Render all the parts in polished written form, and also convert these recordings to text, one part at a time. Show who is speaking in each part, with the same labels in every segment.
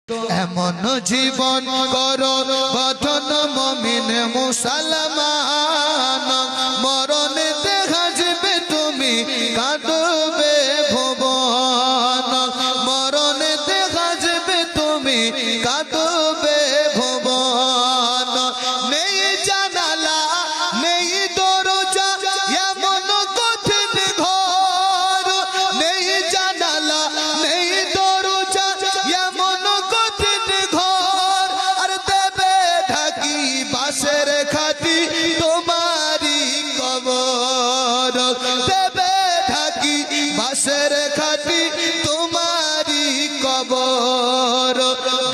Speaker 1: এমন জীবন করো গঠন মুমিন মুসলমান মরণেতে হাসবে তুমি কাঁদবে ভুবন মরণেতে হাসবে তুমি কাঁদবে ভুবন নেই জানালা নেই দরজা এমন কঠিন ঘর নেই জানালা নেই দরজা এমন কঠিন ঘর আর দেবে ঢাকি বাঁশের খাটি তোমারই কবর দেবে ঢাকি বাঁশের খাটি তোমারই কবর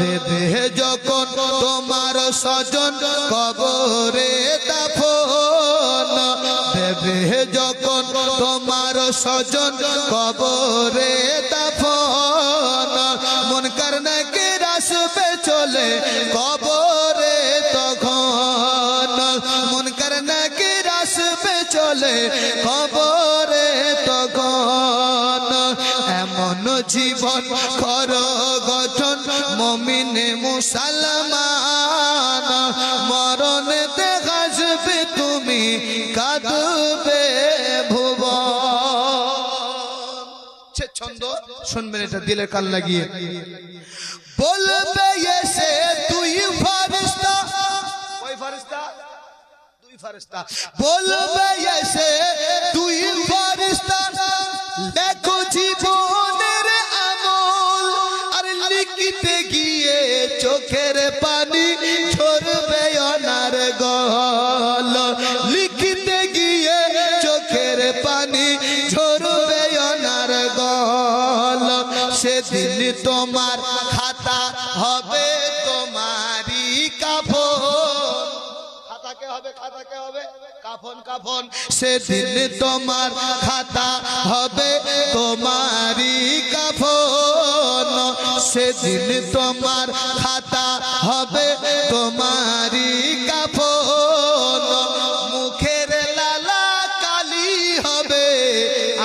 Speaker 1: দেবে যখন তোমার স্বজন কবরে দাফন দেবে যখন তোমার স্বজন কবরে দাফন মুনকার নাকির আসবে চলে কবরে তখন মুনকার নাকির আসবে চলে কবরে তখন এমন জীবন করো গঠন মুমিন মুসলমান মরণেতে হাসবে তুমি কাঁদবে ভুবন। সে ছন্দ শুনবেন এটা দিলের কান লাগিয়ে বলবে এসে তুই ফারিস্তা ওই ফারিস্তা দুই ফারিস্তা বলবে এসে তুই ফারিস্তা দেখো জীবনের আমল আর লিখিতে গিয়ে চোখের পানি ঝরবে অনার গল লিখিতে গিয়ে চোখের পানি ঝরবে অনার গল সেদিন তোমার খাতা হবে তোমারই কাফন খাতাকে হবে কাফন কাফন সেদিন তোমার খাতা হবে তোমারই কাফন সেদিন তোমার খাতা হবে তোমারই কাফন মুখের লালা কালি হবে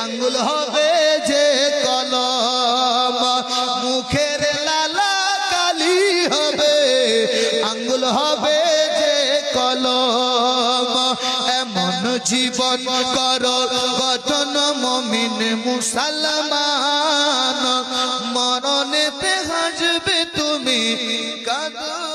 Speaker 1: আঙ্গুল হবে যে কলম মুখের লালা কালি হবে আঙ্গুল হবে যে কলম এমন জীবন করো গঠন মুমিন মুসলমান মরণেতে হাসবে তুমি কাঁদবে